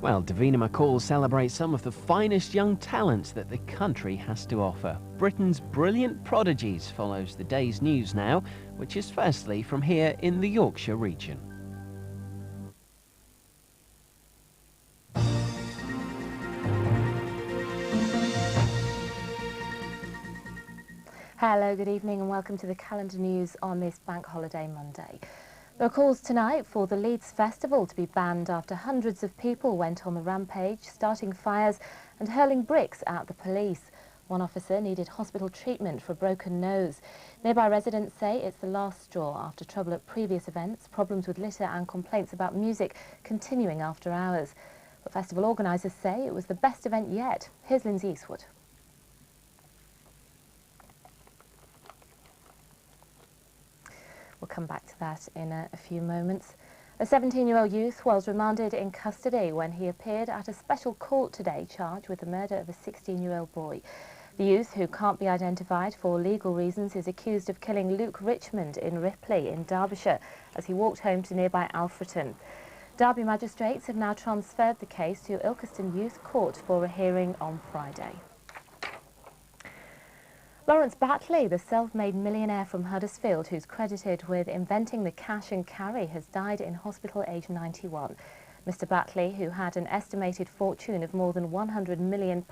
Well, Davina McCall celebrates some of the finest young talents that the country has to offer. Britain's Brilliant Prodigies follows the day's news now, which is firstly from here in the Yorkshire region. Hello, good evening and welcome to the calendar news on this Bank Holiday Monday. There are calls tonight for the Leeds Festival to be banned after hundreds of people went on the rampage, starting fires and hurling bricks at the police. One officer needed hospital treatment for a broken nose. Nearby residents say it's the last straw after trouble at previous events, problems with litter and complaints about music continuing after hours. But festival organisers say it was the best event yet. Here's Lindsay Eastwood. We'll come back to that in a few moments. A 17-year-old youth was remanded in custody when he appeared at a special court today charged with the murder of a 16-year-old boy. The youth, who can't be identified for legal reasons, is accused of killing Luke Richmond in Ripley in Derbyshire as he walked home to nearby Alfreton. Derby magistrates have now transferred the case to Ilkeston Youth Court for a hearing on Friday. Lawrence Batley, the self-made millionaire from Huddersfield who's credited with inventing the cash and carry, has died in hospital aged 91. Mr Batley, who had an estimated fortune of more than £100 million,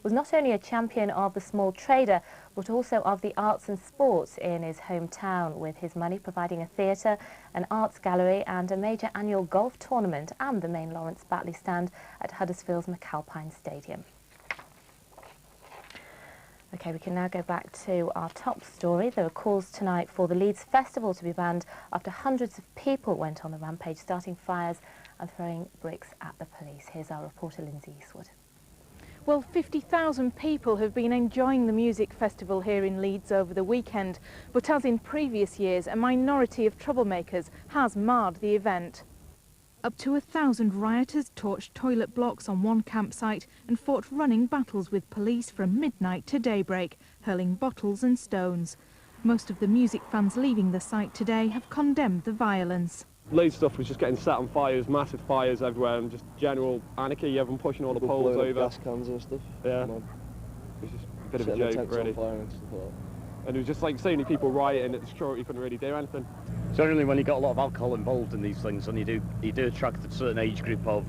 was not only a champion of the small trader, but also of the arts and sports in his hometown, with his money providing a theatre, an arts gallery and a major annual golf tournament and the main Lawrence Batley stand at Huddersfield's McAlpine Stadium. OK, we can now go back to our top story. There are calls tonight for the Leeds Festival to be banned after hundreds of people went on the rampage, starting fires and throwing bricks at the police. Here's our reporter, Lindsay Eastwood. Well, 50,000 people have been enjoying the music festival here in Leeds over the weekend, but as in previous years, a minority of troublemakers has marred the event. Up to 1,000 rioters torched toilet blocks on one campsite and fought running battles with police from midnight to daybreak, hurling bottles and stones. Most of the music fans leaving the site today have condemned the violence. Loads of stuff was just getting set on fires, massive fires everywhere, and just general anarchy, everyone pushing all the poles over. Gas cans and stuff. Yeah. It was just a bit of a joke, really. And it was just like so many people rioting that the security couldn't really do anything. Certainly when you got a lot of alcohol involved in these things, and you do attract a certain age group of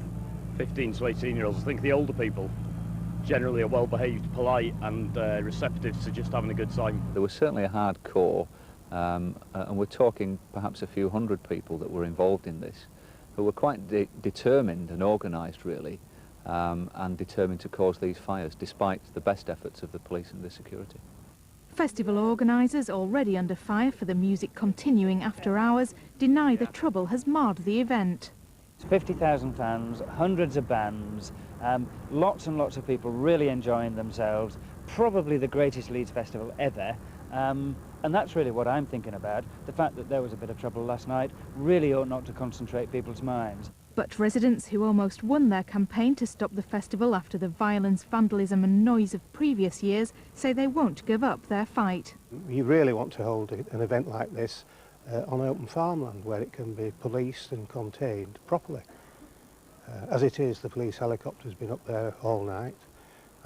15 to 18-year-olds. I think the older people generally are well-behaved, polite and receptive to just having a good time. There was certainly a hard core, and we're talking perhaps a few hundred people that were involved in this, who were quite determined and organised really, and determined to cause these fires despite the best efforts of the police and the security. Festival organisers, already under fire for the music continuing after hours, deny the trouble has marred the event. 50,000 fans, hundreds of bands, lots and lots of people really enjoying themselves, probably the greatest Leeds festival ever, and that's really what I'm thinking about. The fact that there was a bit of trouble last night really ought not to concentrate people's minds. But residents who almost won their campaign to stop the festival after the violence, vandalism and noise of previous years say they won't give up their fight. We really want to hold an event like this on open farmland where it can be policed and contained properly. As it is, the police helicopter's been up there all night.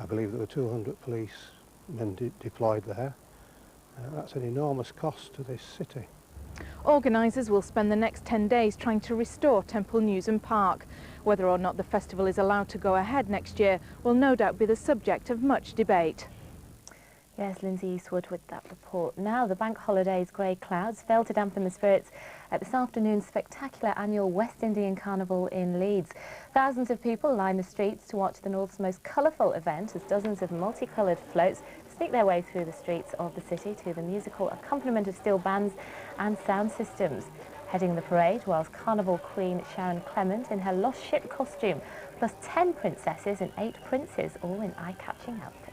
I believe there were 200 policemen deployed there. That's an enormous cost to this city. Organisers will spend the next 10 days trying to restore Temple Newsam Park. Whether or not the festival is allowed to go ahead next year will no doubt be the subject of much debate. Yes, Lindsay Eastwood with that report. Now, the bank holiday's grey clouds failed to dampen the spirits at this afternoon's spectacular annual West Indian Carnival in Leeds. Thousands of people line the streets to watch the North's most colourful event as dozens of multicoloured floats sneak their way through the streets of the city to the musical accompaniment of steel bands and sound systems. Heading the parade was Carnival Queen Sharon Clement in her lost ship costume, plus 10 princesses and 8 princes, all in eye-catching outfits.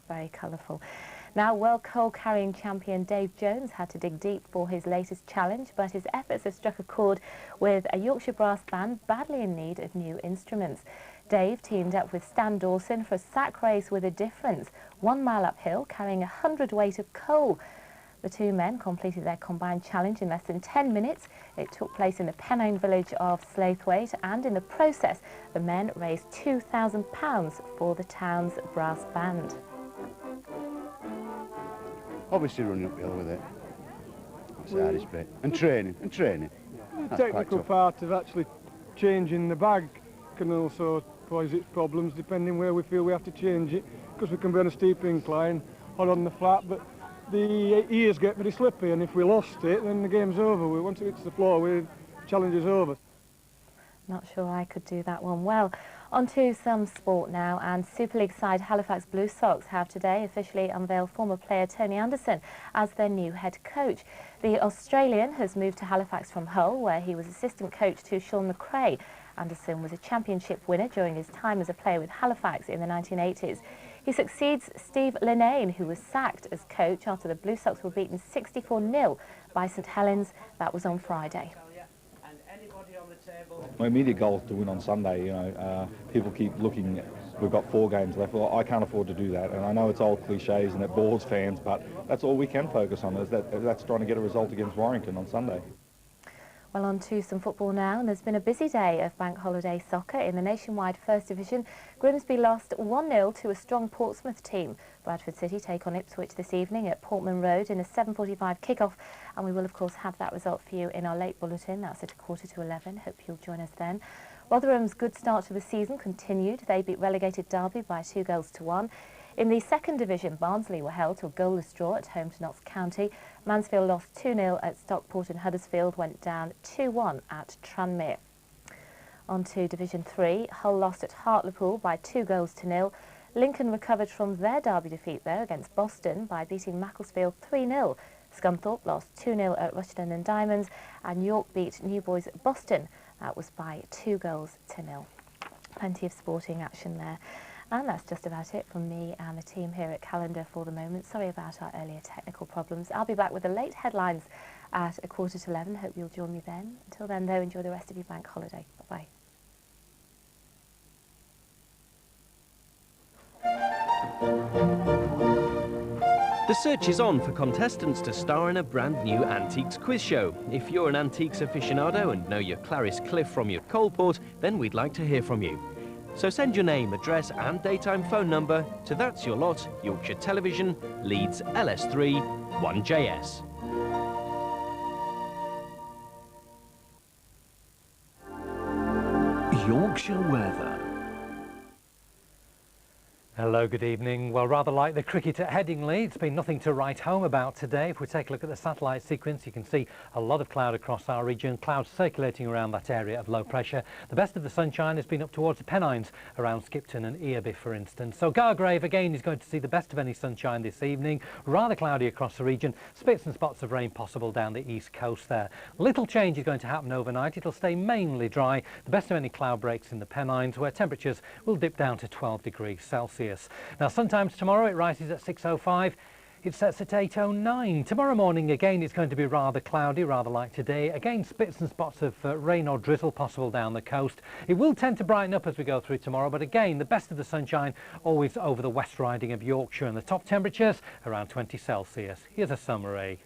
Very colourful. Now, world coal-carrying champion Dave Jones had to dig deep for his latest challenge, but his efforts have struck a chord with a Yorkshire brass band badly in need of new instruments. Dave teamed up with Stan Dawson for a sack race with a difference, 1 mile uphill, carrying 100 weight of coal. The The two men completed their combined challenge in less than 10 minutes. It took place in the Pennine village of Slaithwaite, and in the process, the men raised £2,000 for the town's brass band. Obviously running uphill with it. That's the hardest bit. And training. The technical part of actually changing the bag can also pose its problems depending where we feel we have to change it, because we can be on a steep incline or on the flat, but the ears get very slippy, and if we lost it then the game's over. Once it hits the floor, the challenge is over. Not sure I could do that one well. On to some sport now, and Super League side Halifax Blue Sox have today officially unveiled former player Tony Anderson as their new head coach. The Australian has moved to Halifax from Hull, where he was assistant coach to Sean McRae. Anderson was a championship winner during his time as a player with Halifax in the 1980s. He succeeds Steve Linnane, who was sacked as coach after the Blue Sox were beaten 64-0 by St Helens. That was on Friday. My immediate goal is to win on Sunday. You know, people keep looking. We've got 4 games left. Well, I can't afford to do that, and I know it's old cliches and it bores fans, but that's all we can focus on. That's trying to get a result against Warrington on Sunday. Well, on to some football now, and there's been a busy day of bank holiday soccer in the nationwide First Division. Grimsby lost 1-0 to a strong Portsmouth team. Bradford City take on Ipswich this evening at Portman Road in a 7:45 kick-off, and we will of course have that result for you in our late bulletin. That's at 11:15. Hope you'll join us then. Rotherham's good start to the season continued. They beat relegated Derby by 2-1. In the second division, Barnsley were held to a goalless draw at home to Notts County. Mansfield lost 2-0 at Stockport, and Huddersfield went down 2-1 at Tranmere. On to Division 3, Hull lost at Hartlepool by 2-0. Lincoln recovered from their derby defeat though against Boston by beating Macclesfield 3-0. Scunthorpe lost 2-0 at Rushden and Diamonds, and York beat New Boys at Boston. That was by 2-0. Plenty of sporting action there. And that's just about it from me and the team here at Calendar for the moment. Sorry about our earlier technical problems. I'll be back with the late headlines at 11:15. Hope you'll join me then. Until then, though, enjoy the rest of your bank holiday. Bye-bye. The search is on for contestants to star in a brand new Antiques quiz show. If you're an antiques aficionado and know your Clarice Cliff from your Coalport, then we'd like to hear from you. So send your name, address and daytime phone number to That's Your Lot, Yorkshire Television, Leeds LS3 1JS. Yorkshire weather. Hello, good evening. Well, rather like the cricket at Headingley, it's been nothing to write home about today. If we take a look at the satellite sequence, you can see a lot of cloud across our region, clouds circulating around that area of low pressure. The best of the sunshine has been up towards the Pennines, around Skipton and Earby, for instance. So Gargrave again is going to see the best of any sunshine this evening. Rather cloudy across the region, spits and spots of rain possible down the east coast there. Little change is going to happen overnight. It'll stay mainly dry. The best of any cloud breaks in the Pennines, where temperatures will dip down to 12 degrees Celsius. Now, sometimes tomorrow it rises at 6:05. It sets at 8:09. Tomorrow morning again it's going to be rather cloudy, rather like today. Again, spits and spots of rain or drizzle possible down the coast. It will tend to brighten up as we go through tomorrow, but again, the best of the sunshine always over the West Riding of Yorkshire, and the top temperatures around 20 Celsius. Here's a summary.